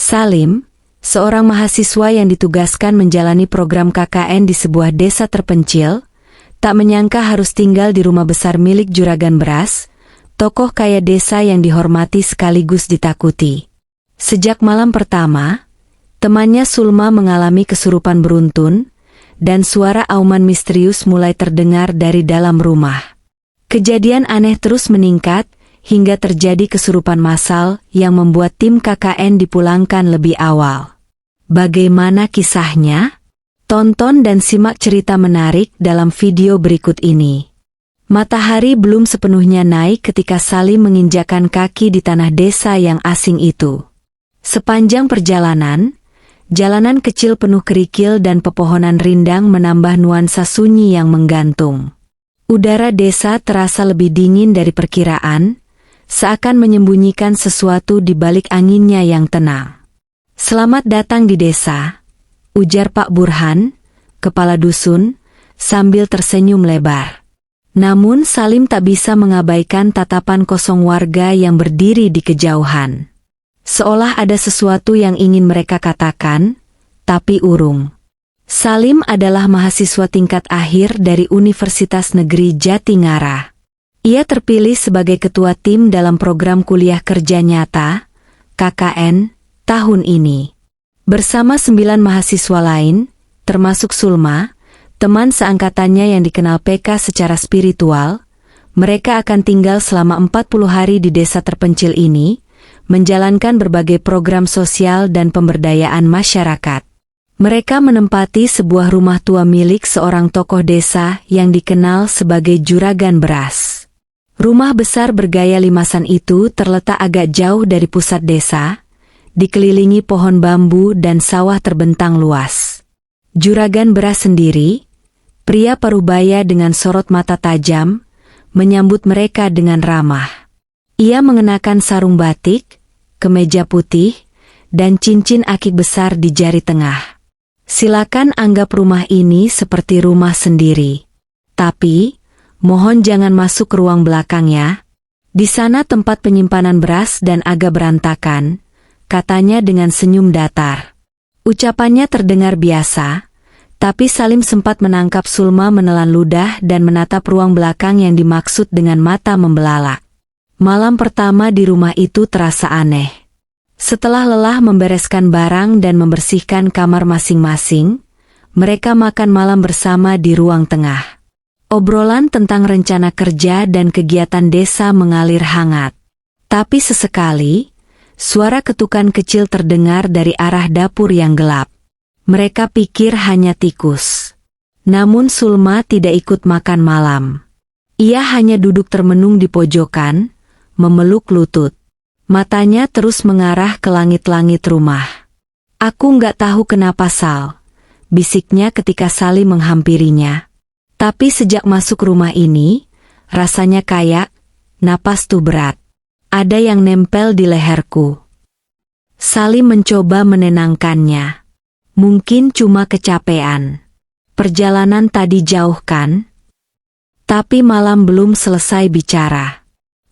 Salim, seorang mahasiswa yang ditugaskan menjalani program KKN di sebuah desa terpencil, tak menyangka harus tinggal di rumah besar milik Juragan Beras, tokoh kaya desa yang dihormati sekaligus ditakuti. Sejak malam pertama, temannya Sulma mengalami kesurupan beruntun, dan suara auman misterius mulai terdengar dari dalam rumah. Kejadian aneh terus meningkat, hingga terjadi kesurupan massal yang membuat tim KKN dipulangkan lebih awal. Bagaimana kisahnya? Tonton dan simak cerita menarik dalam video berikut ini. Matahari belum sepenuhnya naik ketika Salim menginjakan kaki di tanah desa yang asing itu. Sepanjang perjalanan, jalanan kecil penuh kerikil dan pepohonan rindang menambah nuansa sunyi yang menggantung. Udara desa terasa lebih dingin dari perkiraan, seakan menyembunyikan sesuatu di balik anginnya yang tenang. "Selamat datang di desa," ujar Pak Burhan, kepala dusun, sambil tersenyum lebar. Namun Salim tak bisa mengabaikan tatapan kosong warga yang berdiri di kejauhan. Seolah ada sesuatu yang ingin mereka katakan, tapi urung. Salim adalah mahasiswa tingkat akhir dari Universitas Negeri Jatinegara. Ia terpilih sebagai ketua tim dalam program kuliah kerja nyata, KKN, tahun ini. Bersama 9 mahasiswa lain, termasuk Sulma, teman seangkatannya yang dikenal PK secara spiritual, mereka akan tinggal selama 40 hari di desa terpencil ini, menjalankan berbagai program sosial dan pemberdayaan masyarakat. Mereka menempati sebuah rumah tua milik seorang tokoh desa yang dikenal sebagai Juragan Beras. Rumah besar bergaya limasan itu terletak agak jauh dari pusat desa, dikelilingi pohon bambu dan sawah terbentang luas. Juragan Beras sendiri, pria parubaya dengan sorot mata tajam, menyambut mereka dengan ramah. Ia mengenakan sarung batik, kemeja putih, dan cincin akik besar di jari tengah. "Silakan anggap rumah ini seperti rumah sendiri. Tapi, mohon jangan masuk ke ruang belakang ya. Di sana tempat penyimpanan beras dan agak berantakan," katanya dengan senyum datar. Ucapannya terdengar biasa, tapi Salim sempat menangkap Sulma menelan ludah dan menatap ruang belakang yang dimaksud dengan mata membelalak. Malam pertama di rumah itu terasa aneh. Setelah lelah membereskan barang dan membersihkan kamar masing-masing, mereka makan malam bersama di ruang tengah. Obrolan tentang rencana kerja dan kegiatan desa mengalir hangat. Tapi sesekali, suara ketukan kecil terdengar dari arah dapur yang gelap. Mereka pikir hanya tikus. Namun Sulma tidak ikut makan malam. Ia hanya duduk termenung di pojokan, memeluk lutut. Matanya terus mengarah ke langit-langit rumah. "Aku nggak tahu kenapa Sal," bisiknya ketika Salim menghampirinya. "Tapi sejak masuk rumah ini, rasanya kayak, napas tuh berat. Ada yang nempel di leherku." Salim mencoba menenangkannya. "Mungkin cuma kecapean. Perjalanan tadi jauh kan?" Tapi malam belum selesai bicara.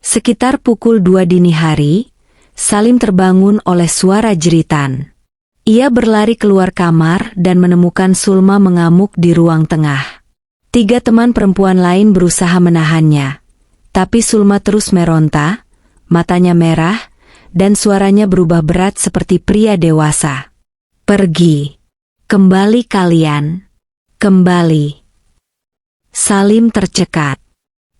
Sekitar pukul 2 dini hari, Salim terbangun oleh suara jeritan. Ia berlari keluar kamar dan menemukan Sulma mengamuk di ruang tengah. 3 teman perempuan lain berusaha menahannya. Tapi Sulma terus meronta, matanya merah, dan suaranya berubah berat seperti pria dewasa. "Pergi. Kembali kalian. Kembali." Salim tercekat.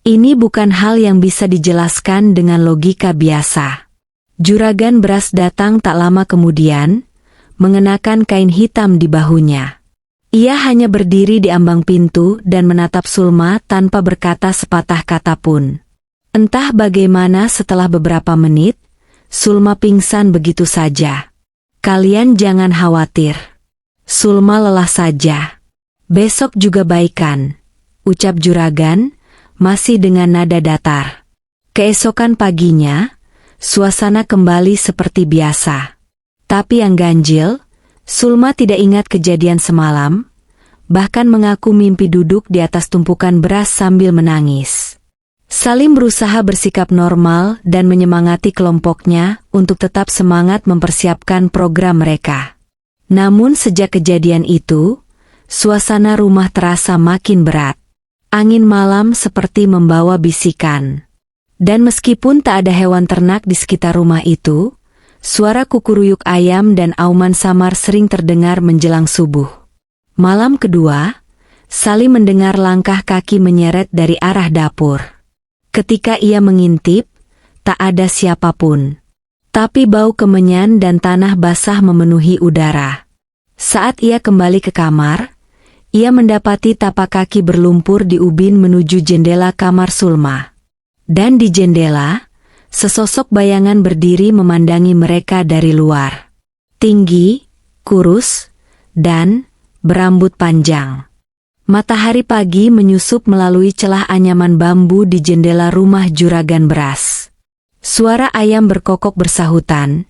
Ini bukan hal yang bisa dijelaskan dengan logika biasa. Juragan Beras datang tak lama kemudian, mengenakan kain hitam di bahunya. Ia hanya berdiri di ambang pintu dan menatap Sulma tanpa berkata sepatah kata pun. Entah bagaimana setelah beberapa menit, Sulma pingsan begitu saja. "Kalian jangan khawatir. Sulma lelah saja. Besok juga baikan," ucap Juragan, masih dengan nada datar. Keesokan paginya, suasana kembali seperti biasa. Tapi yang ganjil, Sulma tidak ingat kejadian semalam, bahkan mengaku mimpi duduk di atas tumpukan beras sambil menangis. Salim berusaha bersikap normal dan menyemangati kelompoknya untuk tetap semangat mempersiapkan program mereka. Namun sejak kejadian itu, suasana rumah terasa makin berat. Angin malam seperti membawa bisikan. Dan meskipun tak ada hewan ternak di sekitar rumah itu, suara kukuruyuk ayam dan auman samar sering terdengar menjelang subuh. Malam kedua, Salim mendengar langkah kaki menyeret dari arah dapur. Ketika ia mengintip, tak ada siapapun. Tapi bau kemenyan dan tanah basah memenuhi udara. Saat ia kembali ke kamar, ia mendapati tapak kaki berlumpur di ubin menuju jendela kamar Sulma. Dan di jendela, sesosok bayangan berdiri memandangi mereka dari luar. Tinggi, kurus, dan berambut panjang. Matahari pagi menyusup melalui celah anyaman bambu di jendela rumah juragan beras. Suara ayam berkokok bersahutan.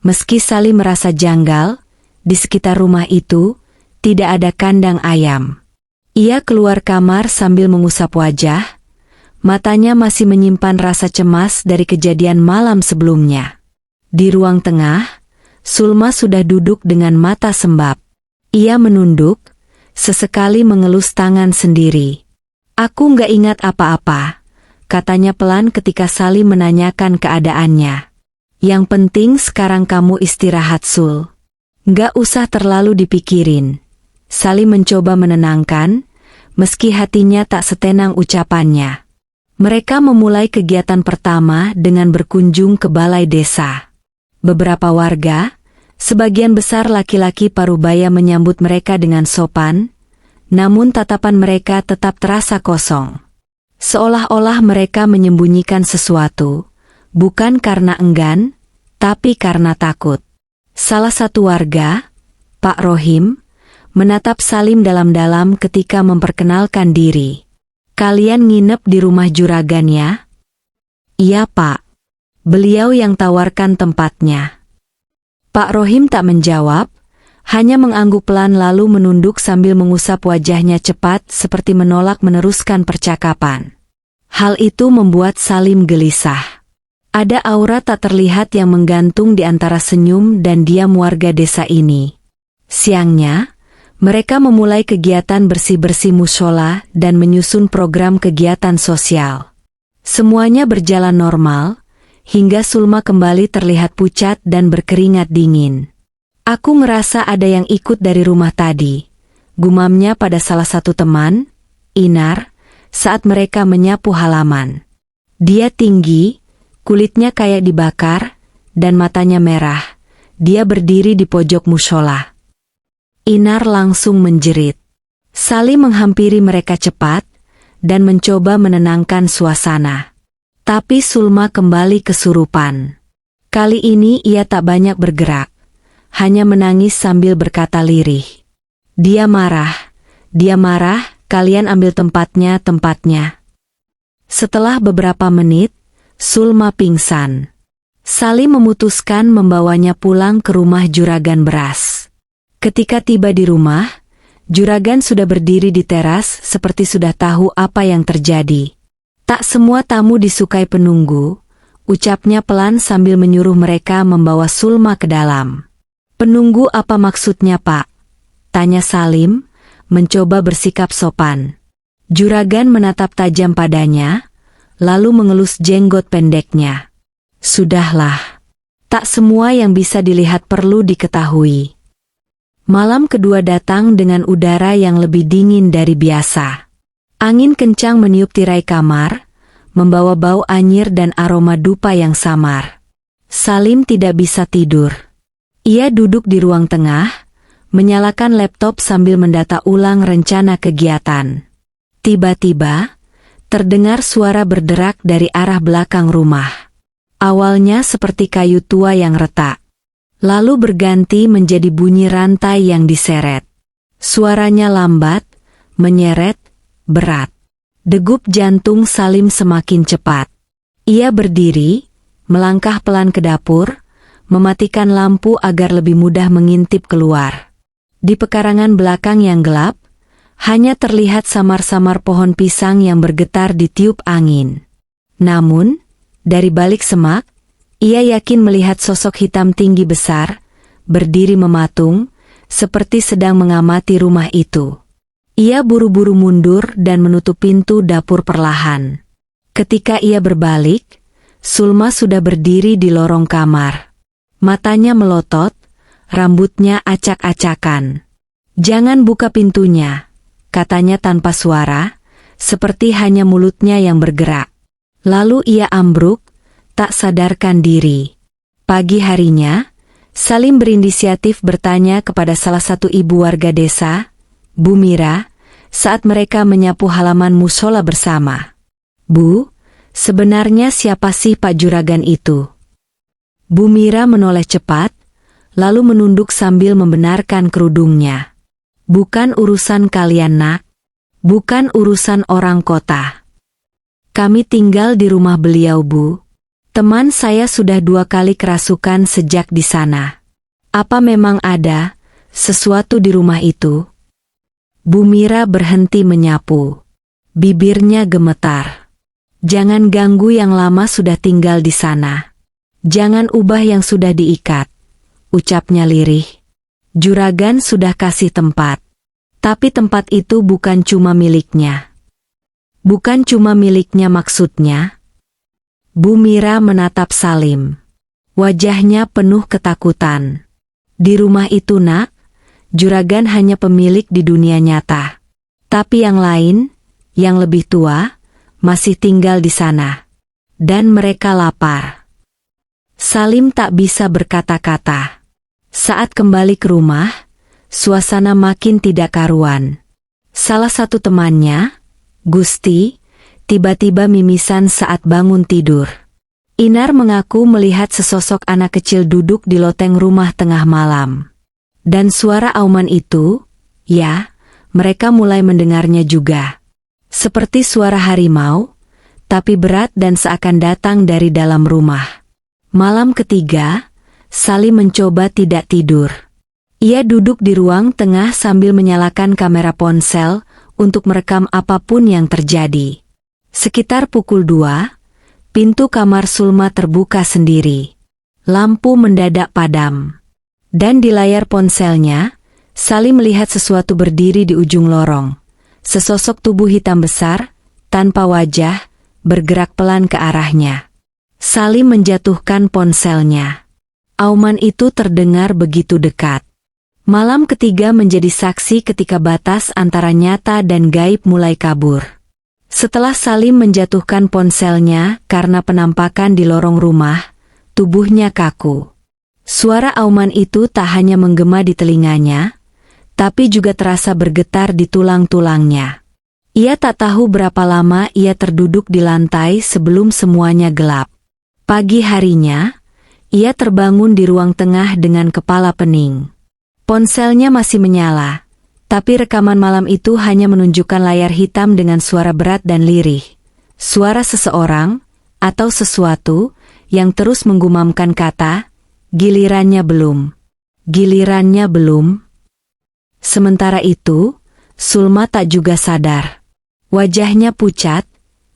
Meski Salim merasa janggal, di sekitar rumah itu tidak ada kandang ayam. Ia keluar kamar sambil mengusap wajah. Matanya masih menyimpan rasa cemas dari kejadian malam sebelumnya. Di ruang tengah, Sulma sudah duduk dengan mata sembab. Ia menunduk, sesekali mengelus tangan sendiri. "Aku nggak ingat apa-apa," katanya pelan ketika Salim menanyakan keadaannya. "Yang penting sekarang kamu istirahat, Sul. Nggak usah terlalu dipikirin." Salim mencoba menenangkan, meski hatinya tak setenang ucapannya. Mereka memulai kegiatan pertama dengan berkunjung ke balai desa. Beberapa warga, sebagian besar laki-laki parubaya menyambut mereka dengan sopan, namun tatapan mereka tetap terasa kosong. Seolah-olah mereka menyembunyikan sesuatu, bukan karena enggan, tapi karena takut. Salah satu warga, Pak Rohim, menatap Salim dalam-dalam ketika memperkenalkan diri. "Kalian nginep di rumah juragan ya?" "Iya, Pak." Beliau yang tawarkan tempatnya. Pak Rohim tak menjawab, hanya mengangguk pelan lalu menunduk sambil mengusap wajahnya cepat seperti menolak meneruskan percakapan. Hal itu membuat Salim gelisah. Ada aura tak terlihat yang menggantung di antara senyum dan diam warga desa ini. Siangnya, mereka memulai kegiatan bersih-bersih mushola dan menyusun program kegiatan sosial. Semuanya berjalan normal, hingga Sulma kembali terlihat pucat dan berkeringat dingin. "Aku ngerasa ada yang ikut dari rumah tadi," gumamnya pada salah satu teman, Inar, saat mereka menyapu halaman. Dia tinggi, kulitnya kayak dibakar, dan matanya merah. Dia berdiri di pojok mushola. Inar langsung menjerit. Salim menghampiri mereka cepat, dan mencoba menenangkan suasana. Tapi Sulma kembali kesurupan. Kali ini ia tak banyak bergerak, hanya menangis sambil berkata lirih. Dia marah, kalian ambil tempatnya. Setelah beberapa menit, Sulma pingsan. Salim memutuskan membawanya pulang ke rumah juragan beras. Ketika tiba di rumah, juragan sudah berdiri di teras seperti sudah tahu apa yang terjadi. "Tak semua tamu disukai penunggu," ucapnya pelan sambil menyuruh mereka membawa Sulma ke dalam. "Penunggu apa maksudnya, Pak?" tanya Salim, mencoba bersikap sopan. Juragan menatap tajam padanya, lalu mengelus jenggot pendeknya. "Sudahlah. Tak semua yang bisa dilihat perlu diketahui." Malam kedua datang dengan udara yang lebih dingin dari biasa. Angin kencang meniup tirai kamar, membawa bau anyir dan aroma dupa yang samar. Salim tidak bisa tidur. Ia duduk di ruang tengah, menyalakan laptop sambil mendata ulang rencana kegiatan. Tiba-tiba, terdengar suara berderak dari arah belakang rumah. Awalnya seperti kayu tua yang retak, lalu berganti menjadi bunyi rantai yang diseret. Suaranya lambat, menyeret, berat. Degup jantung Salim semakin cepat. Ia berdiri, melangkah pelan ke dapur, mematikan lampu agar lebih mudah mengintip keluar. Di pekarangan belakang yang gelap, hanya terlihat samar-samar pohon pisang yang bergetar di tiup angin. Namun, dari balik semak, ia yakin melihat sosok hitam tinggi besar, berdiri mematung, seperti sedang mengamati rumah itu. Ia buru-buru mundur dan menutup pintu dapur perlahan. Ketika ia berbalik, Sulma sudah berdiri di lorong kamar. Matanya melotot, rambutnya acak-acakan. "Jangan buka pintunya," katanya tanpa suara, seperti hanya mulutnya yang bergerak. Lalu ia ambruk, tak sadarkan diri. Pagi harinya, Salim berinisiatif bertanya kepada salah satu ibu warga desa, Bu Mira, saat mereka menyapu halaman musola bersama. "Bu, sebenarnya siapa sih Pak Juragan itu?" Bu Mira menoleh cepat, lalu menunduk sambil membenarkan kerudungnya. "Bukan urusan kalian, Nak. Bukan urusan orang kota. Kami tinggal di rumah beliau, Bu. Teman saya sudah 2 kali kerasukan sejak di sana. Apa memang ada sesuatu di rumah itu?" Bu Mira berhenti menyapu. Bibirnya gemetar. "Jangan ganggu yang lama sudah tinggal di sana. Jangan ubah yang sudah diikat," ucapnya lirih. "Juragan sudah kasih tempat. Tapi tempat itu bukan cuma miliknya." "Bukan cuma miliknya maksudnya?" Bu Mira menatap Salim. Wajahnya penuh ketakutan. "Di rumah itu, Nak, Juragan hanya pemilik di dunia nyata. Tapi yang lain, yang lebih tua, masih tinggal di sana. Dan mereka lapar." Salim tak bisa berkata-kata. Saat kembali ke rumah, suasana makin tidak karuan. Salah satu temannya, Gusti, tiba-tiba mimisan saat bangun tidur. Inar mengaku melihat sesosok anak kecil duduk di loteng rumah tengah malam. Dan suara auman itu, ya, mereka mulai mendengarnya juga. Seperti suara harimau, tapi berat dan seakan datang dari dalam rumah. Malam ketiga, Salim mencoba tidak tidur. Ia duduk di ruang tengah sambil menyalakan kamera ponsel untuk merekam apapun yang terjadi. Sekitar pukul 2, pintu kamar Sulma terbuka sendiri. Lampu mendadak padam. Dan di layar ponselnya, Salim melihat sesuatu berdiri di ujung lorong. Sesosok tubuh hitam besar, tanpa wajah, bergerak pelan ke arahnya. Salim menjatuhkan ponselnya. Auman itu terdengar begitu dekat. Malam ketiga menjadi saksi ketika batas antara nyata dan gaib mulai kabur. Setelah Salim menjatuhkan ponselnya karena penampakan di lorong rumah, tubuhnya kaku. Suara auman itu tak hanya menggema di telinganya, tapi juga terasa bergetar di tulang-tulangnya. Ia tak tahu berapa lama ia terduduk di lantai sebelum semuanya gelap. Pagi harinya, ia terbangun di ruang tengah dengan kepala pening. Ponselnya masih menyala, tapi rekaman malam itu hanya menunjukkan layar hitam dengan suara berat dan lirih. Suara seseorang, atau sesuatu, yang terus menggumamkan kata, "Gilirannya belum. Gilirannya belum." Sementara itu, Sulma tak juga sadar. Wajahnya pucat,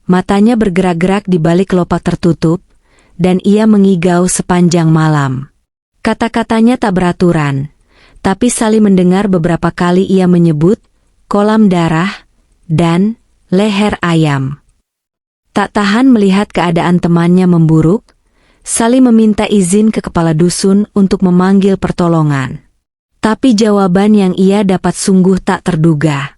matanya bergerak-gerak di balik kelopak tertutup, dan ia mengigau sepanjang malam. Kata-katanya tak beraturan, tapi Salim mendengar beberapa kali ia menyebut kolam darah dan leher ayam. Tak tahan melihat keadaan temannya memburuk, Salim meminta izin ke kepala dusun untuk memanggil pertolongan. Tapi jawaban yang ia dapat sungguh tak terduga.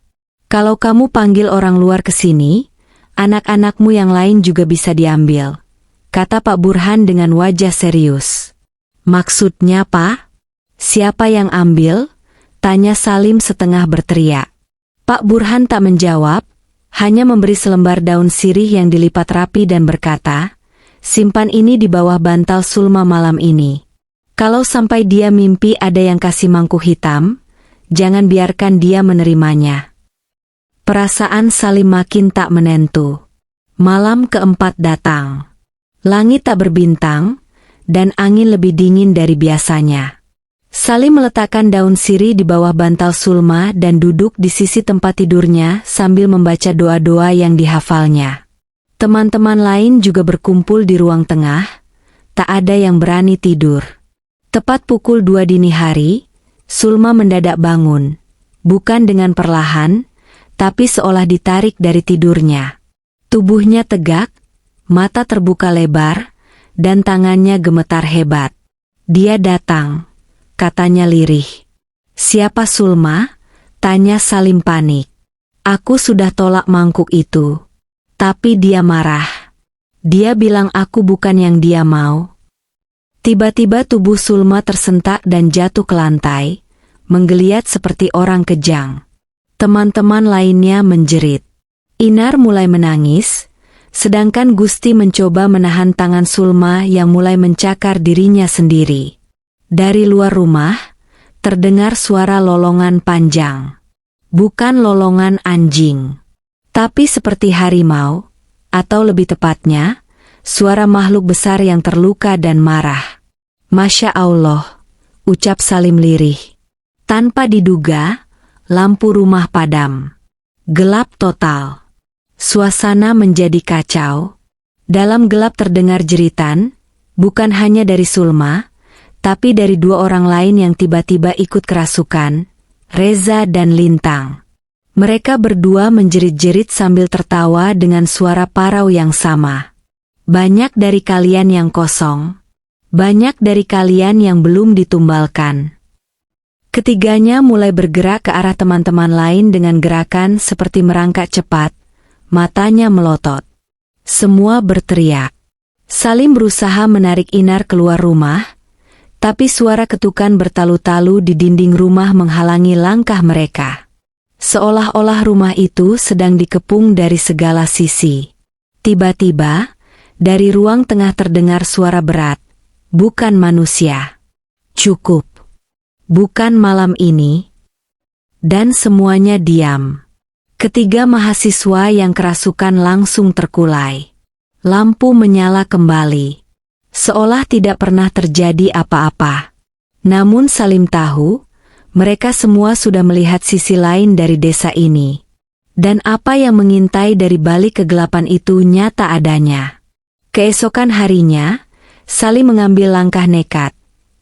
"Kalau kamu panggil orang luar ke sini, anak-anakmu yang lain juga bisa diambil," kata Pak Burhan dengan wajah serius. "Maksudnya, Pak? Siapa yang ambil?" tanya Salim setengah berteriak. Pak Burhan tak menjawab, hanya memberi selembar daun sirih yang dilipat rapi dan berkata, "Simpan ini di bawah bantal Sulma malam ini. Kalau sampai dia mimpi ada yang kasih mangkuk hitam, jangan biarkan dia menerimanya." Perasaan Salim makin tak menentu. Malam keempat datang. Langit tak berbintang, dan angin lebih dingin dari biasanya. Salim meletakkan daun sirih di bawah bantal Sulma dan duduk di sisi tempat tidurnya sambil membaca doa-doa yang dihafalnya. Teman-teman lain juga berkumpul di ruang tengah, tak ada yang berani tidur. Tepat pukul 2 dini hari, Sulma mendadak bangun, bukan dengan perlahan, tapi seolah ditarik dari tidurnya. Tubuhnya tegak, mata terbuka lebar, dan tangannya gemetar hebat. Dia datang, katanya lirih. Siapa Sulma? Tanya Salim panik. Aku sudah tolak mangkuk itu. Tapi dia marah. Dia bilang aku bukan yang dia mau. Tiba-tiba tubuh Sulma tersentak dan jatuh ke lantai, menggeliat seperti orang kejang. Teman-teman lainnya menjerit. Inar mulai menangis, sedangkan Gusti mencoba menahan tangan Sulma yang mulai mencakar dirinya sendiri. Dari luar rumah, terdengar suara lolongan panjang. Bukan lolongan anjing, tapi seperti harimau, atau lebih tepatnya, suara makhluk besar yang terluka dan marah. Masya Allah, ucap Salim lirih. Tanpa diduga, lampu rumah padam. Gelap total. Suasana menjadi kacau. Dalam gelap terdengar jeritan, bukan hanya dari Sulma, tapi dari dua orang lain yang tiba-tiba ikut kerasukan, Reza dan Lintang. Mereka berdua menjerit-jerit sambil tertawa dengan suara parau yang sama. Banyak dari kalian yang kosong. Banyak dari kalian yang belum ditumbalkan. Ketiganya mulai bergerak ke arah teman-teman lain dengan gerakan seperti merangkak cepat, matanya melotot. Semua berteriak. Salim berusaha menarik Inar keluar rumah, tapi suara ketukan bertalu-talu di dinding rumah menghalangi langkah mereka. Seolah-olah rumah itu sedang dikepung dari segala sisi. Tiba-tiba, dari ruang tengah terdengar suara berat. Bukan manusia. Cukup. Bukan malam ini. Dan semuanya diam. Ketiga mahasiswa yang kerasukan langsung terkulai. Lampu menyala kembali. Seolah tidak pernah terjadi apa-apa. Namun Salim tahu, mereka semua sudah melihat sisi lain dari desa ini. Dan apa yang mengintai dari balik kegelapan itu nyata adanya. Keesokan harinya, Salim mengambil langkah nekat.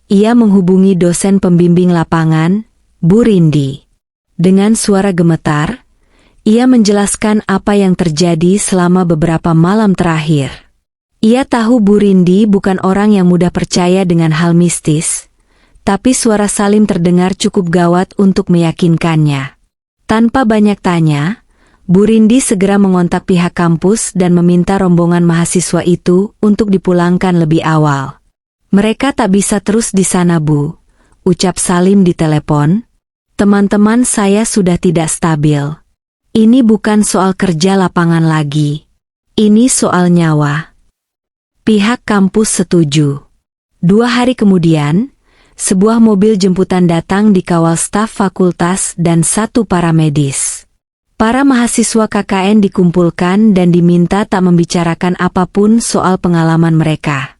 Ia menghubungi dosen pembimbing lapangan, Bu Rindi. Dengan suara gemetar, ia menjelaskan apa yang terjadi selama beberapa malam terakhir. Ia tahu Bu Rindi bukan orang yang mudah percaya dengan hal mistis, tapi suara Salim terdengar cukup gawat untuk meyakinkannya. Tanpa banyak tanya, Bu Rindi segera mengontak pihak kampus dan meminta rombongan mahasiswa itu untuk dipulangkan lebih awal. Mereka tak bisa terus di sana, Bu, ucap Salim di telepon. Teman-teman saya sudah tidak stabil. Ini bukan soal kerja lapangan lagi. Ini soal nyawa. Pihak kampus setuju. 2 hari kemudian, sebuah mobil jemputan datang dikawal staf fakultas dan 1 paramedis. Para mahasiswa KKN dikumpulkan dan diminta tak membicarakan apapun soal pengalaman mereka.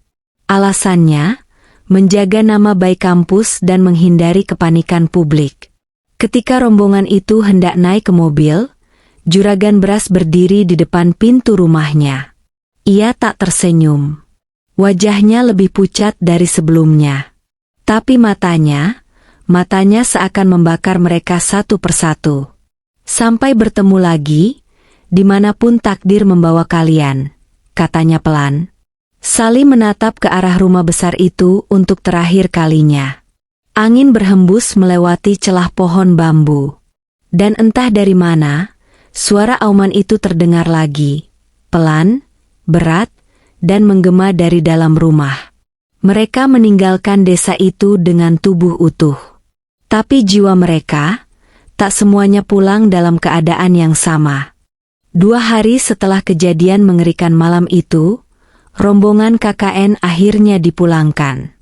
Alasannya, menjaga nama baik kampus dan menghindari kepanikan publik. Ketika rombongan itu hendak naik ke mobil, Juragan Beras berdiri di depan pintu rumahnya. Ia tak tersenyum. Wajahnya lebih pucat dari sebelumnya. Tapi matanya seakan membakar mereka satu persatu. Sampai bertemu lagi, dimanapun takdir membawa kalian, katanya pelan. Salim menatap ke arah rumah besar itu untuk terakhir kalinya. Angin berhembus melewati celah pohon bambu. Dan entah dari mana, suara auman itu terdengar lagi, pelan, berat, dan menggema dari dalam rumah. Mereka meninggalkan desa itu dengan tubuh utuh. Tapi jiwa mereka, tak semuanya pulang dalam keadaan yang sama. 2 hari setelah kejadian mengerikan malam itu, rombongan KKN akhirnya dipulangkan.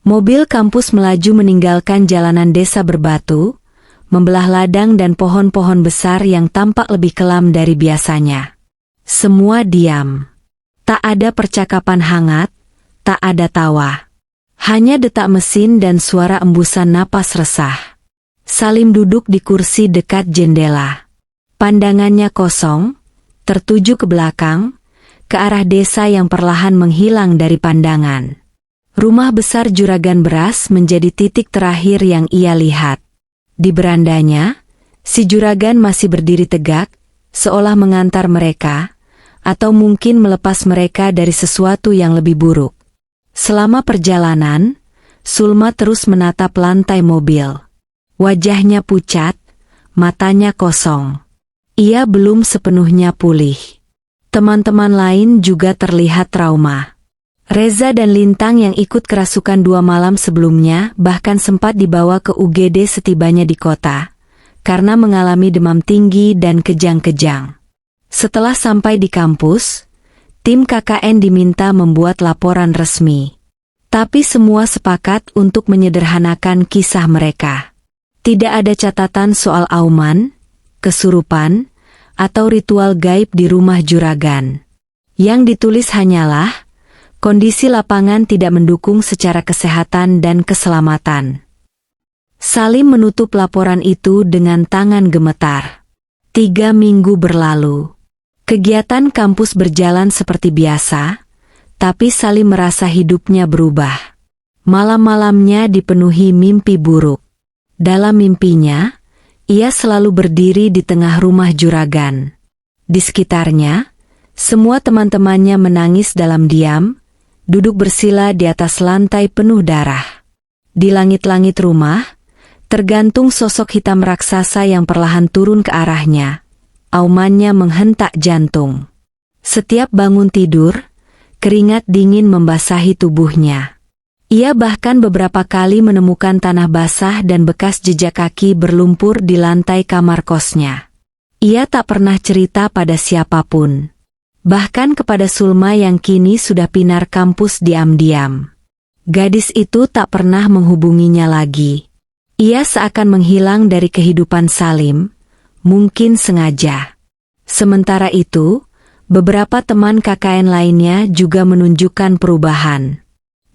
Mobil kampus melaju meninggalkan jalanan desa berbatu, membelah ladang dan pohon-pohon besar yang tampak lebih kelam dari biasanya. Semua diam. Tak ada percakapan hangat, tak ada tawa. Hanya detak mesin dan suara embusan napas resah. Salim duduk di kursi dekat jendela. Pandangannya kosong, tertuju ke belakang, ke arah desa yang perlahan menghilang dari pandangan. Rumah besar juragan beras menjadi titik terakhir yang ia lihat. Di berandanya, si juragan masih berdiri tegak, seolah mengantar mereka, atau mungkin melepas mereka dari sesuatu yang lebih buruk. Selama perjalanan, Sulma terus menatap lantai mobil. Wajahnya pucat, matanya kosong. Ia belum sepenuhnya pulih. Teman-teman lain juga terlihat trauma. Reza dan Lintang yang ikut kerasukan 2 malam sebelumnya bahkan sempat dibawa ke UGD setibanya di kota, karena mengalami demam tinggi dan kejang-kejang. Setelah sampai di kampus, tim KKN diminta membuat laporan resmi. Tapi semua sepakat untuk menyederhanakan kisah mereka. Tidak ada catatan soal auman, kesurupan, atau ritual gaib di rumah juragan. Yang ditulis hanyalah, kondisi lapangan tidak mendukung secara kesehatan dan keselamatan. Salim menutup laporan itu dengan tangan gemetar. 3 minggu berlalu. Kegiatan kampus berjalan seperti biasa, tapi Salim merasa hidupnya berubah. Malam-malamnya dipenuhi mimpi buruk. Dalam mimpinya, ia selalu berdiri di tengah rumah juragan. Di sekitarnya, semua teman-temannya menangis dalam diam, duduk bersila di atas lantai penuh darah. Di langit-langit rumah, tergantung sosok hitam raksasa yang perlahan turun ke arahnya. Aumannya menghentak jantung. Setiap bangun tidur, keringat dingin membasahi tubuhnya. Ia bahkan beberapa kali menemukan tanah basah dan bekas jejak kaki berlumpur di lantai kamar kosnya. Ia tak pernah cerita pada siapapun. Bahkan kepada Sulma yang kini sudah pinar kampus diam-diam. Gadis itu tak pernah menghubunginya lagi. Ia seakan menghilang dari kehidupan Salim, mungkin sengaja. Sementara itu, beberapa teman KKN lainnya juga menunjukkan perubahan.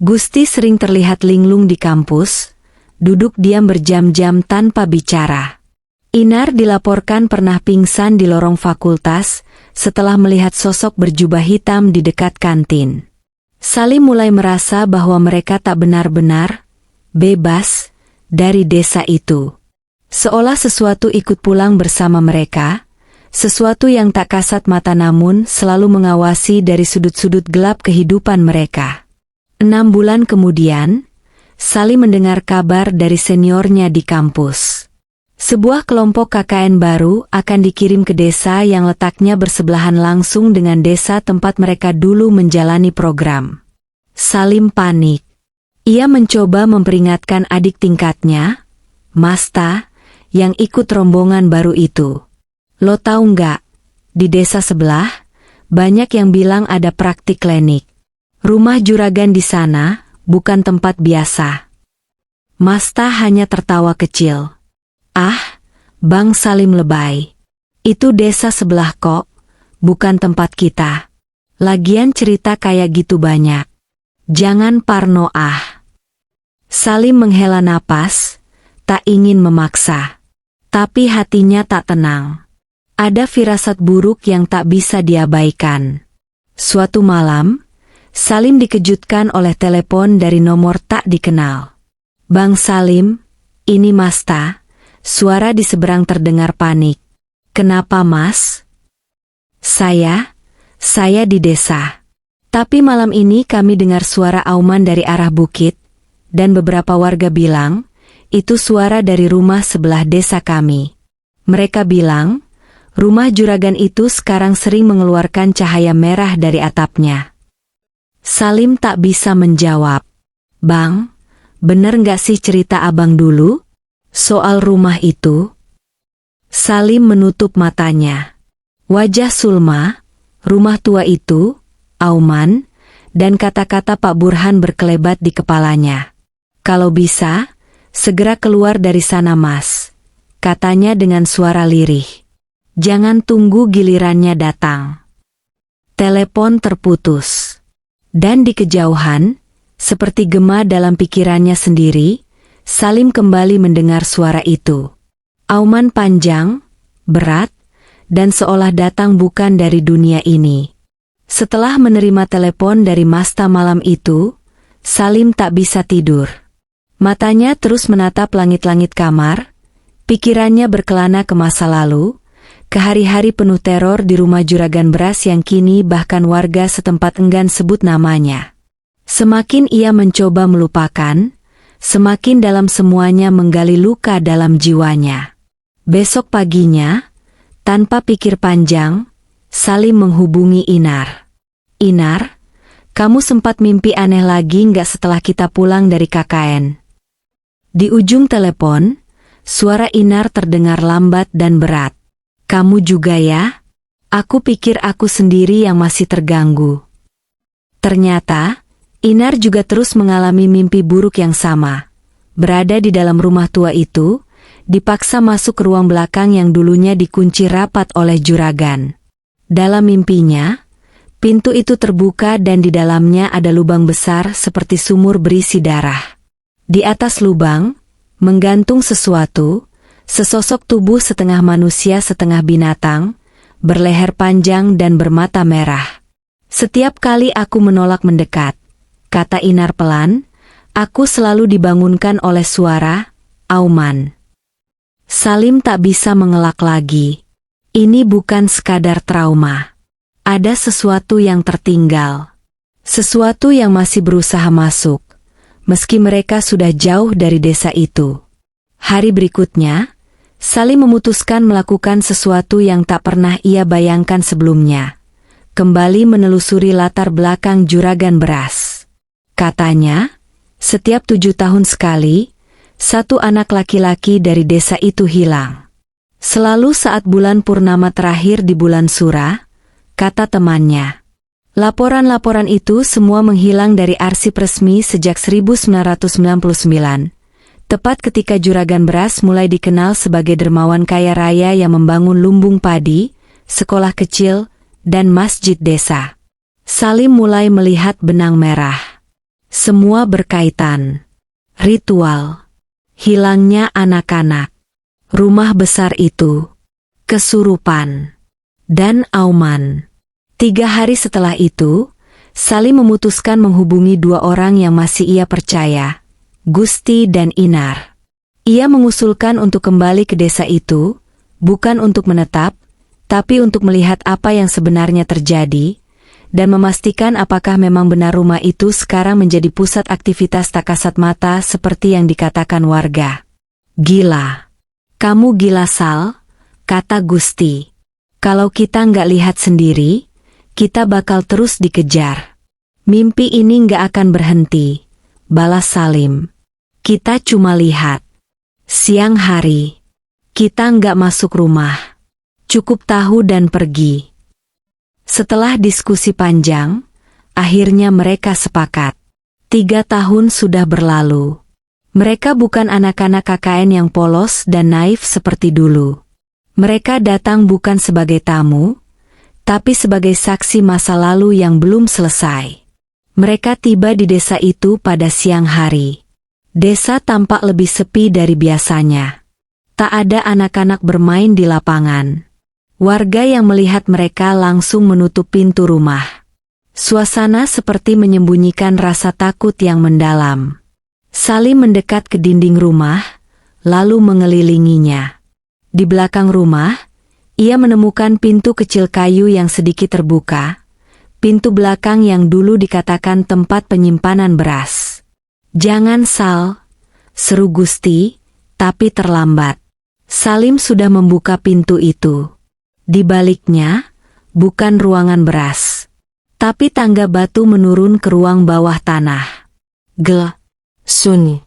Gusti sering terlihat linglung di kampus, duduk diam berjam-jam tanpa bicara. Inar dilaporkan pernah pingsan di lorong fakultas setelah melihat sosok berjubah hitam di dekat kantin. Salim mulai merasa bahwa mereka tak benar-benar bebas dari desa itu. Seolah sesuatu ikut pulang bersama mereka, sesuatu yang tak kasat mata namun selalu mengawasi dari sudut-sudut gelap kehidupan mereka. 6 bulan kemudian, Salim mendengar kabar dari seniornya di kampus. Sebuah kelompok KKN baru akan dikirim ke desa yang letaknya bersebelahan langsung dengan desa tempat mereka dulu menjalani program. Salim panik. Ia mencoba memperingatkan adik tingkatnya, Masta, yang ikut rombongan baru itu. Lo tahu nggak, di desa sebelah, banyak yang bilang ada praktik klinik. Rumah juragan di sana, bukan tempat biasa. Masta hanya tertawa kecil. Ah, Bang Salim lebay. Itu desa sebelah kok, bukan tempat kita. Lagian cerita kayak gitu banyak. Jangan parno ah. Salim menghela napas, tak ingin memaksa. Tapi hatinya tak tenang. Ada firasat buruk yang tak bisa diabaikan. Suatu malam, Salim dikejutkan oleh telepon dari nomor tak dikenal. Bang Salim, ini Masta. Suara di seberang terdengar panik. Kenapa Mas? Saya di desa. Tapi malam ini kami dengar suara auman dari arah bukit, dan beberapa warga bilang, itu suara dari rumah sebelah desa kami. Mereka bilang, rumah juragan itu sekarang sering mengeluarkan cahaya merah dari atapnya. Salim tak bisa menjawab. Bang, bener nggak sih cerita abang dulu? Soal rumah itu? Salim menutup matanya. Wajah Sulma, rumah tua itu, auman, dan kata-kata Pak Burhan berkelebat di kepalanya. Kalau bisa, segera keluar dari sana Mas, katanya dengan suara lirih. Jangan tunggu gilirannya datang. Telepon terputus. Dan di kejauhan, seperti gema dalam pikirannya sendiri, Salim kembali mendengar suara itu. Auman panjang, berat, dan seolah datang bukan dari dunia ini. Setelah menerima telepon dari Masta malam itu, Salim tak bisa tidur. Matanya terus menatap langit-langit kamar, pikirannya berkelana ke masa lalu, ke hari-hari penuh teror di rumah juragan beras yang kini bahkan warga setempat enggan sebut namanya. Semakin ia mencoba melupakan, semakin dalam semuanya menggali luka dalam jiwanya. Besok paginya, tanpa pikir panjang, Salim menghubungi Inar. Inar, kamu sempat mimpi aneh lagi nggak setelah kita pulang dari KKN? Di ujung telepon, suara Inar terdengar lambat dan berat. Kamu juga ya? Aku pikir aku sendiri yang masih terganggu. Ternyata, Inar juga terus mengalami mimpi buruk yang sama. Berada di dalam rumah tua itu, dipaksa masuk ke ruang belakang yang dulunya dikunci rapat oleh juragan. Dalam mimpinya, pintu itu terbuka dan di dalamnya ada lubang besar seperti sumur berisi darah. Di atas lubang, menggantung sesuatu, sesosok tubuh setengah manusia setengah binatang, berleher panjang dan bermata merah. Setiap kali aku menolak mendekat, kata Inar pelan, aku selalu dibangunkan oleh suara, auman. Salim tak bisa mengelak lagi. Ini bukan sekadar trauma. Ada sesuatu yang tertinggal. Sesuatu yang masih berusaha masuk, meski mereka sudah jauh dari desa itu. Hari berikutnya, Salim memutuskan melakukan sesuatu yang tak pernah ia bayangkan sebelumnya. Kembali menelusuri latar belakang juragan beras. Katanya, setiap 7 tahun sekali, satu anak laki-laki dari desa itu hilang. Selalu saat bulan purnama terakhir di bulan Sura, kata temannya. Laporan-laporan itu semua menghilang dari arsip resmi sejak 1999, tepat ketika juragan beras mulai dikenal sebagai dermawan kaya raya yang membangun lumbung padi, sekolah kecil, dan masjid desa. Salim mulai melihat benang merah. Semua berkaitan. Ritual. Hilangnya anak-anak. Rumah besar itu. Kesurupan. Dan auman. 3 hari setelah itu, Salim memutuskan menghubungi 2 orang yang masih ia percaya, Gusti dan Inar. Ia mengusulkan untuk kembali ke desa itu, bukan untuk menetap, tapi untuk melihat apa yang sebenarnya terjadi, dan memastikan apakah memang benar rumah itu sekarang menjadi pusat aktivitas tak kasat mata seperti yang dikatakan warga. Gila. Kamu gila, Sal, kata Gusti. Kalau kita nggak lihat sendiri, kita bakal terus dikejar. Mimpi ini nggak akan berhenti, balas Salim. Kita cuma lihat. Siang hari. Kita nggak masuk rumah. Cukup tahu dan pergi. Setelah diskusi panjang, akhirnya mereka sepakat. 3 tahun sudah berlalu. Mereka bukan anak-anak KKN yang polos dan naif seperti dulu. Mereka datang bukan sebagai tamu, tapi sebagai saksi masa lalu yang belum selesai. Mereka tiba di desa itu pada siang hari. Desa tampak lebih sepi dari biasanya. Tak ada anak-anak bermain di lapangan. Warga yang melihat mereka langsung menutup pintu rumah. Suasana seperti menyembunyikan rasa takut yang mendalam. Salim mendekat ke dinding rumah, lalu mengelilinginya. Di belakang rumah, ia menemukan pintu kecil kayu yang sedikit terbuka, pintu belakang yang dulu dikatakan tempat penyimpanan beras. Jangan, Sal, seru Gusti, tapi terlambat. Salim sudah membuka pintu itu. Di baliknya, bukan ruangan beras, tapi tangga batu menurun ke ruang bawah tanah. Gelap, sunyi,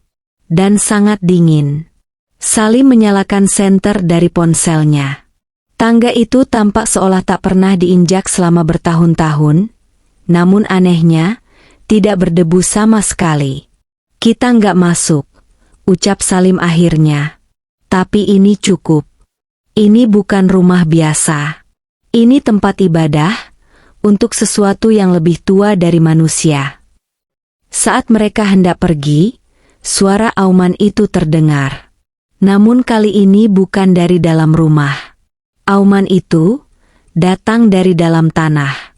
dan sangat dingin. Salim menyalakan senter dari ponselnya. Tangga itu tampak seolah tak pernah diinjak selama bertahun-tahun, namun anehnya, tidak berdebu sama sekali. Kita nggak masuk, ucap Salim akhirnya. Tapi ini cukup. Ini bukan rumah biasa. Ini tempat ibadah, untuk sesuatu yang lebih tua dari manusia. Saat mereka hendak pergi, suara auman itu terdengar. Namun kali ini bukan dari dalam rumah. Auman itu datang dari dalam tanah.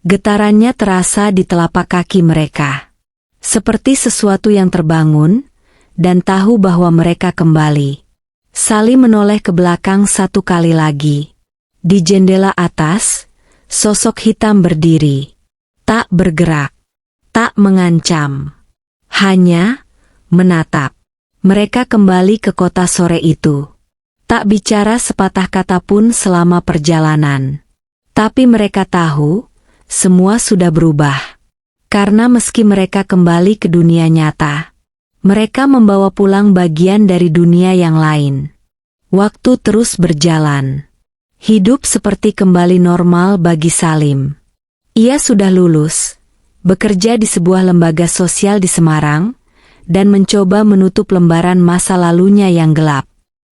Getarannya terasa di telapak kaki mereka. Seperti sesuatu yang terbangun, dan tahu bahwa mereka kembali. Salim menoleh ke belakang satu kali lagi. Di jendela atas, sosok hitam berdiri. Tak bergerak. Tak mengancam. Hanya menatap. Mereka kembali ke kota sore itu. Tak bicara sepatah kata pun selama perjalanan. Tapi mereka tahu, semua sudah berubah. Karena meski mereka kembali ke dunia nyata, mereka membawa pulang bagian dari dunia yang lain. Waktu terus berjalan. Hidup seperti kembali normal bagi Salim. Ia sudah lulus, bekerja di sebuah lembaga sosial di Semarang, dan mencoba menutup lembaran masa lalunya yang gelap.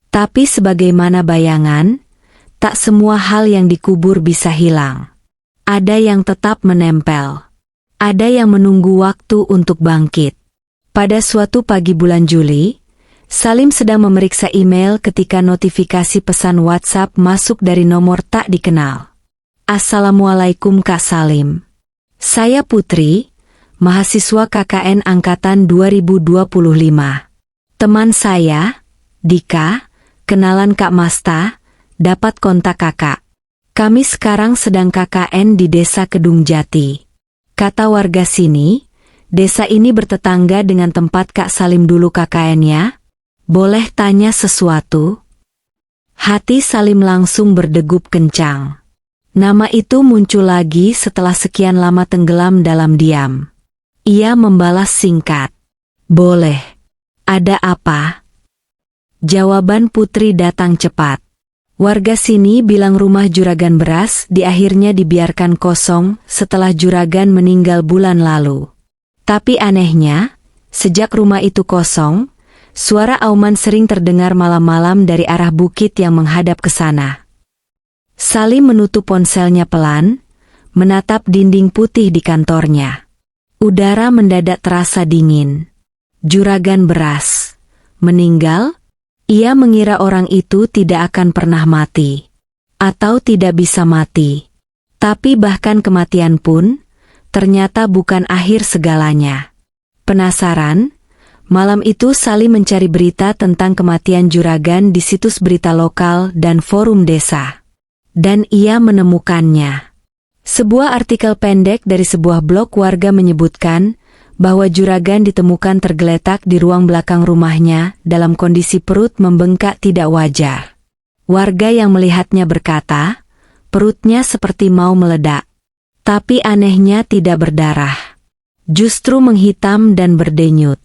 Tapi sebagaimana bayangan, tak semua hal yang dikubur bisa hilang. Ada yang tetap menempel. Ada yang menunggu waktu untuk bangkit. Pada suatu pagi bulan Juli, Salim sedang memeriksa email ketika notifikasi pesan WhatsApp masuk dari nomor tak dikenal. Assalamualaikum Kak Salim. Saya Putri, mahasiswa KKN Angkatan 2025. Teman saya, Dika, kenalan Kak Masta, dapat kontak kakak. Kami sekarang sedang KKN di Desa Kedung Jati. Kata warga sini, desa ini bertetangga dengan tempat Kak Salim dulu KKN-nya. Boleh tanya sesuatu? Hati Salim langsung berdegup kencang. Nama itu muncul lagi setelah sekian lama tenggelam dalam diam. Ia membalas singkat. Boleh. Ada apa? Jawaban Putri datang cepat. Warga sini bilang rumah juragan beras akhirnya dibiarkan kosong setelah juragan meninggal bulan lalu. Tapi anehnya, sejak rumah itu kosong, suara auman sering terdengar malam-malam dari arah bukit yang menghadap ke sana. Salim menutup ponselnya pelan, menatap dinding putih di kantornya. Udara mendadak terasa dingin. Juragan beras meninggal? Ia mengira orang itu tidak akan pernah mati. Atau tidak bisa mati. Tapi bahkan kematian pun, ternyata bukan akhir segalanya. Penasaran? Malam itu Salim mencari berita tentang kematian juragan di situs berita lokal dan forum desa. Dan ia menemukannya. Sebuah artikel pendek dari sebuah blog warga menyebutkan bahwa juragan ditemukan tergeletak di ruang belakang rumahnya dalam kondisi perut membengkak tidak wajar. Warga yang melihatnya berkata, perutnya seperti mau meledak. Tapi anehnya tidak berdarah. Justru menghitam dan berdenyut.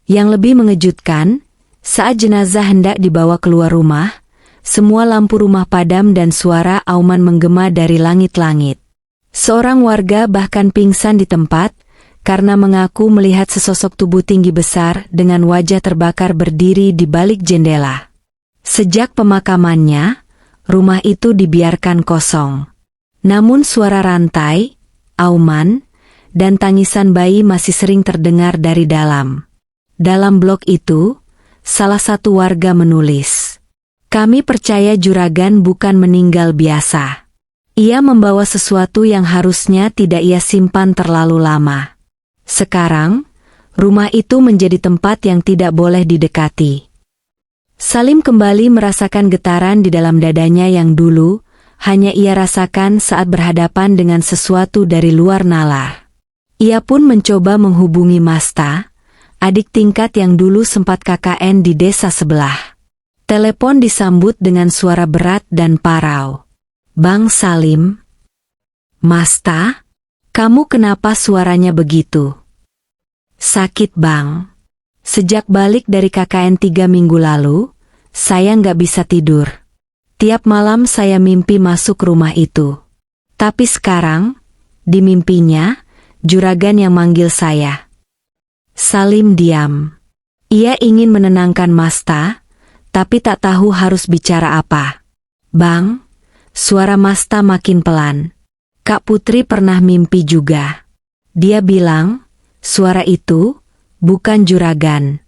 Yang lebih mengejutkan, saat jenazah hendak dibawa keluar rumah, semua lampu rumah padam dan suara auman menggema dari langit-langit. Seorang warga bahkan pingsan di tempat, karena mengaku melihat sesosok tubuh tinggi besar dengan wajah terbakar berdiri di balik jendela. Sejak pemakamannya, rumah itu dibiarkan kosong. Namun suara rantai, auman, dan tangisan bayi masih sering terdengar dari dalam. Dalam blog itu, salah satu warga menulis, "Kami percaya juragan bukan meninggal biasa. Ia membawa sesuatu yang harusnya tidak ia simpan terlalu lama. Sekarang, rumah itu menjadi tempat yang tidak boleh didekati." Salim kembali merasakan getaran di dalam dadanya yang dulu hanya ia rasakan saat berhadapan dengan sesuatu dari luar nalar. Ia pun mencoba menghubungi Masta, adik tingkat yang dulu sempat KKN di desa sebelah. Telepon disambut dengan suara berat dan parau. "Bang Salim?" "Masta? Kamu kenapa suaranya begitu?" "Sakit bang. Sejak balik dari KKN 3 minggu lalu, saya nggak bisa tidur. Tiap malam saya mimpi masuk rumah itu. Tapi sekarang, di mimpinya, juragan yang manggil saya." Salim diam. Ia ingin menenangkan Masta, tapi tak tahu harus bicara apa. "Bang," suara Masta makin pelan. "Kak Putri pernah mimpi juga. Dia bilang, suara itu bukan juragan,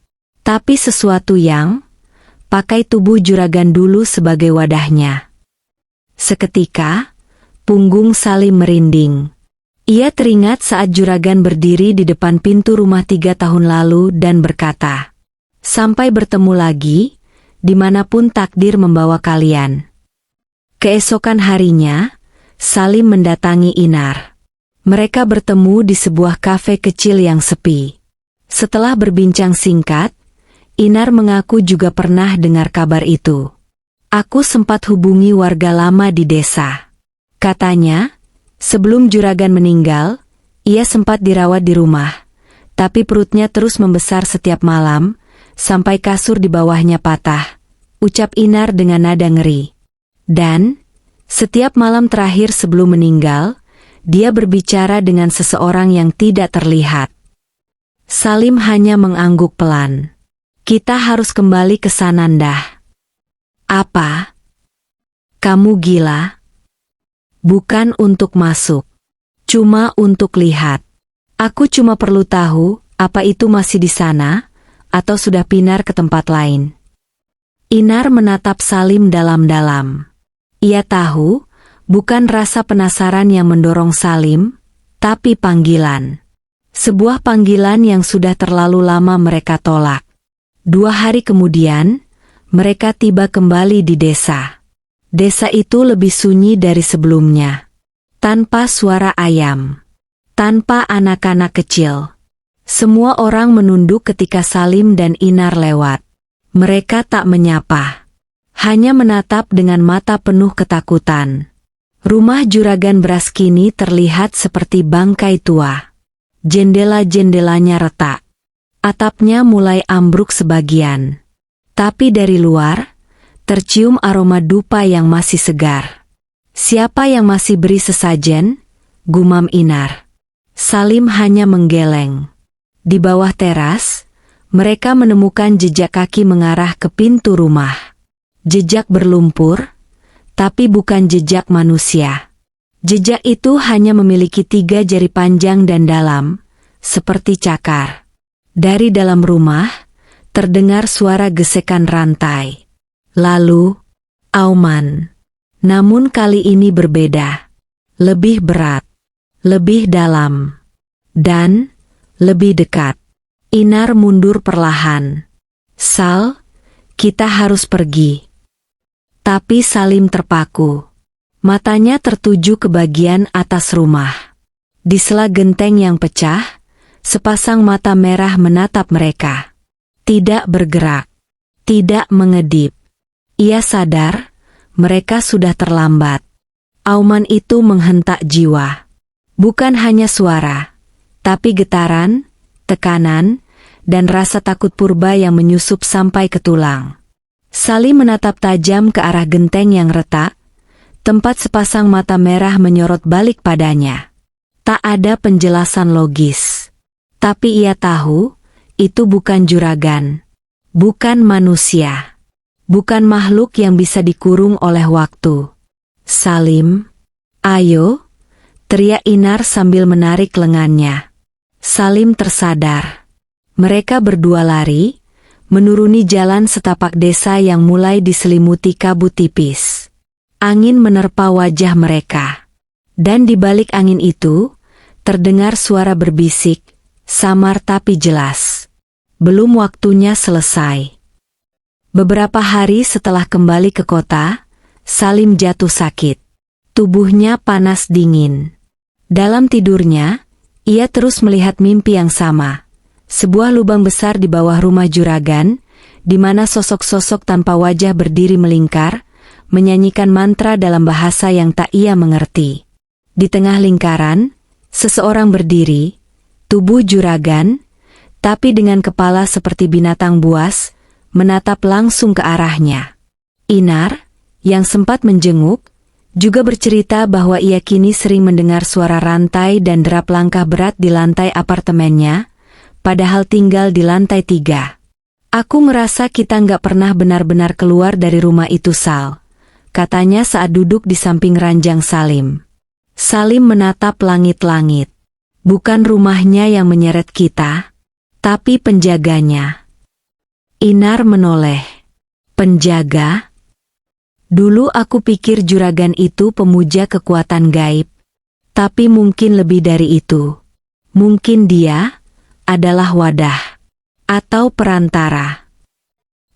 tapi sesuatu yang pakai tubuh juragan dulu sebagai wadahnya." Seketika, punggung Salim merinding. Ia teringat saat juragan berdiri di depan pintu rumah 3 tahun lalu dan berkata, "Sampai bertemu lagi, dimanapun takdir membawa kalian." Keesokan harinya, Salim mendatangi Inar. Mereka bertemu di sebuah kafe kecil yang sepi. Setelah berbincang singkat, Inar mengaku juga pernah dengar kabar itu. "Aku sempat hubungi warga lama di desa," katanya. Sebelum juragan meninggal, ia sempat dirawat di rumah, tapi perutnya terus membesar setiap malam, sampai kasur di bawahnya patah, ucap Inar dengan nada ngeri. Dan, setiap malam terakhir sebelum meninggal, dia berbicara dengan seseorang yang tidak terlihat. Salim hanya mengangguk pelan. "Kita harus kembali ke Sananda." "Apa? Kamu gila?" "Bukan untuk masuk. Cuma untuk lihat. Aku cuma perlu tahu, apa itu masih di sana, atau sudah pindah ke tempat lain." Inar menatap Salim dalam-dalam. Ia tahu, bukan rasa penasaran yang mendorong Salim, tapi panggilan. Sebuah panggilan yang sudah terlalu lama mereka tolak. 2 hari kemudian, mereka tiba kembali di desa. Desa itu lebih sunyi dari sebelumnya. Tanpa suara ayam. Tanpa anak-anak kecil. Semua orang menunduk ketika Salim dan Inar lewat. Mereka tak menyapa. Hanya menatap dengan mata penuh ketakutan. Rumah juragan beras kini terlihat seperti bangkai tua. Jendela-jendelanya retak. Atapnya mulai ambruk sebagian. Tapi dari luar, tercium aroma dupa yang masih segar. "Siapa yang masih beri sesajen?" gumam Inar. Salim hanya menggeleng. Di bawah teras, mereka menemukan jejak kaki mengarah ke pintu rumah. Jejak berlumpur, tapi bukan jejak manusia. Jejak itu hanya memiliki 3 jari panjang dan dalam, seperti cakar. Dari dalam rumah, terdengar suara gesekan rantai. Lalu, auman. Namun kali ini berbeda. Lebih berat. Lebih dalam. Dan, lebih dekat. Inar mundur perlahan. "Sal, kita harus pergi." Tapi Salim terpaku. Matanya tertuju ke bagian atas rumah. Di sela genteng yang pecah, sepasang mata merah menatap mereka. Tidak bergerak. Tidak mengedip. Ia sadar, mereka sudah terlambat. Auman itu menghentak jiwa. Bukan hanya suara, tapi getaran, tekanan, dan rasa takut purba yang menyusup sampai ke tulang. Salim menatap tajam ke arah genteng yang retak, tempat sepasang mata merah menyorot balik padanya. Tak ada penjelasan logis. Tapi ia tahu, itu bukan juragan. Bukan manusia. Bukan makhluk yang bisa dikurung oleh waktu. "Salim, ayo," teriak Inar sambil menarik lengannya. Salim tersadar. Mereka berdua lari, menuruni jalan setapak desa yang mulai diselimuti kabut tipis. Angin menerpa wajah mereka. Dan di balik angin itu, terdengar suara berbisik, samar tapi jelas. Belum waktunya selesai. Beberapa hari setelah kembali ke kota, Salim jatuh sakit. Tubuhnya panas dingin. Dalam tidurnya, ia terus melihat mimpi yang sama. Sebuah lubang besar di bawah rumah juragan, di mana sosok-sosok tanpa wajah berdiri melingkar, menyanyikan mantra dalam bahasa yang tak ia mengerti. Di tengah lingkaran, seseorang berdiri, tubuh juragan, tapi dengan kepala seperti binatang buas, menatap langsung ke arahnya. Inar, yang sempat menjenguk, juga bercerita bahwa ia kini sering mendengar suara rantai dan derap langkah berat di lantai apartemennya, padahal tinggal di lantai 3. "Aku ngerasa kita nggak pernah benar-benar keluar dari rumah itu, Sal," katanya saat duduk di samping ranjang Salim. Salim menatap langit-langit. Bukan rumahnya yang menyeret kita, tapi penjaganya. Inar menoleh. "Penjaga? Dulu aku pikir juragan itu pemuja kekuatan gaib. Tapi mungkin lebih dari itu. Mungkin dia adalah wadah atau perantara.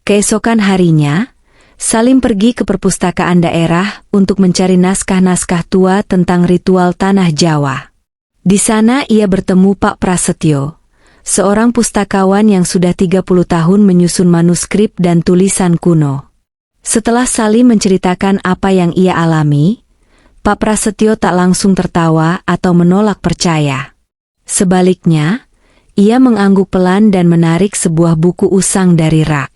Keesokan harinya, Salim pergi ke perpustakaan daerah untuk mencari naskah-naskah tua tentang ritual tanah Jawa. Di sana ia bertemu Pak Prasetyo, seorang pustakawan yang sudah 30 tahun menyusun manuskrip dan tulisan kuno. Setelah Salim menceritakan apa yang ia alami, Pak Prasetyo tak langsung tertawa atau menolak percaya. Sebaliknya, ia mengangguk pelan dan menarik sebuah buku usang dari rak.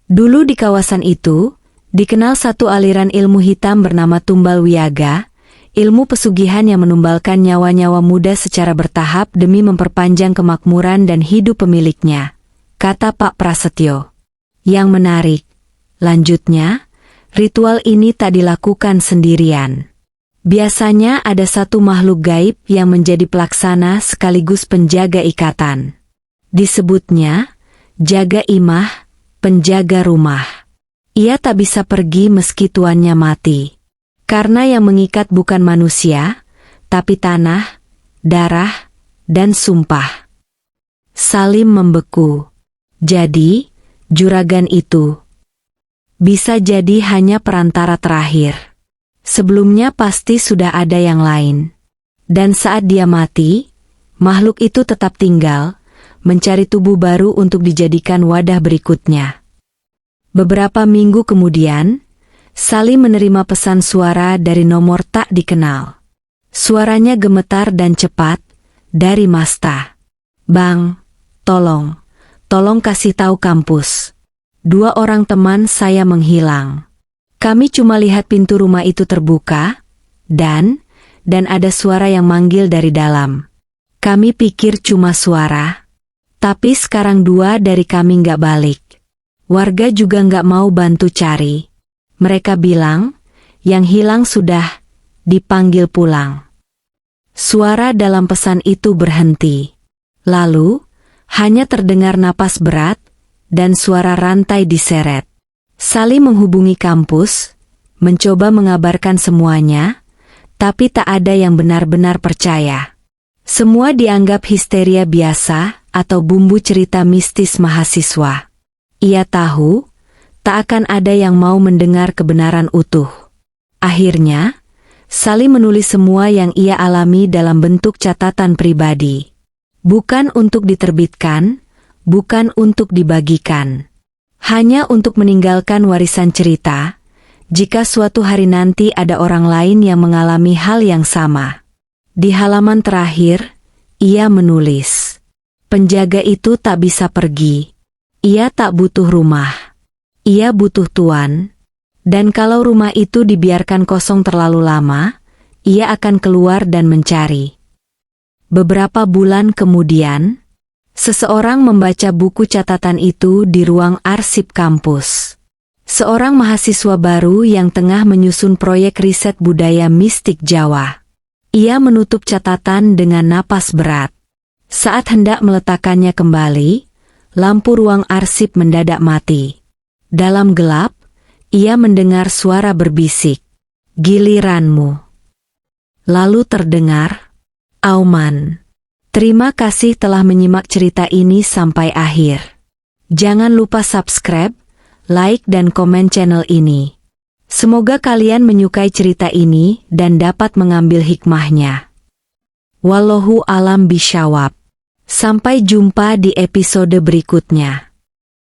Dulu di kawasan itu, dikenal satu aliran ilmu hitam bernama Tumbal Wiaga, ilmu pesugihan yang menumbalkan nyawa-nyawa muda secara bertahap demi memperpanjang kemakmuran dan hidup pemiliknya, kata Pak Prasetyo. Yang menarik, lanjutnya, ritual ini tak dilakukan sendirian. Biasanya ada satu makhluk gaib yang menjadi pelaksana sekaligus penjaga ikatan. Disebutnya, jaga imah, penjaga rumah. Ia tak bisa pergi meski tuannya mati. Karena yang mengikat bukan manusia, tapi tanah, darah, dan sumpah. Salim membeku. Jadi, juragan itu bisa jadi hanya perantara terakhir. Sebelumnya pasti sudah ada yang lain. Dan saat dia mati, makhluk itu tetap tinggal, mencari tubuh baru untuk dijadikan wadah berikutnya. Beberapa minggu kemudian, Salim menerima pesan suara dari nomor tak dikenal. Suaranya gemetar dan cepat, dari Masta. Bang, tolong kasih tahu kampus. 2 orang teman saya menghilang. Kami cuma lihat pintu rumah itu terbuka, dan ada suara yang manggil dari dalam. Kami pikir cuma suara, tapi sekarang 2 dari kami nggak balik. Warga juga nggak mau bantu cari. Mereka bilang, yang hilang sudah dipanggil pulang. Suara dalam pesan itu berhenti. Lalu, hanya terdengar napas berat, dan suara rantai diseret. Salim menghubungi kampus, mencoba mengabarkan semuanya, tapi tak ada yang benar-benar percaya. Semua dianggap histeria biasa atau bumbu cerita mistis mahasiswa. Ia tahu, tak akan ada yang mau mendengar kebenaran utuh. Akhirnya, Salim menulis semua yang ia alami dalam bentuk catatan pribadi. Bukan untuk diterbitkan, bukan untuk dibagikan. Hanya untuk meninggalkan warisan cerita, jika suatu hari nanti ada orang lain yang mengalami hal yang sama. Di halaman terakhir, ia menulis, penjaga itu tak bisa pergi. Ia tak butuh rumah. Ia butuh tuan. Dan kalau rumah itu dibiarkan kosong terlalu lama, ia akan keluar dan mencari. Beberapa bulan kemudian, seseorang membaca buku catatan itu di ruang arsip kampus. Seorang mahasiswa baru yang tengah menyusun proyek riset budaya mistik Jawa. Ia menutup catatan dengan napas berat. Saat hendak meletakkannya kembali, lampu ruang arsip mendadak mati. Dalam gelap, ia mendengar suara berbisik, "Giliranmu." Lalu terdengar, "Auman, terima kasih telah menyimak cerita ini sampai akhir. Jangan lupa subscribe, like dan komen channel ini. Semoga kalian menyukai cerita ini dan dapat mengambil hikmahnya. Wallahu alam bisyawab. Sampai jumpa di episode berikutnya.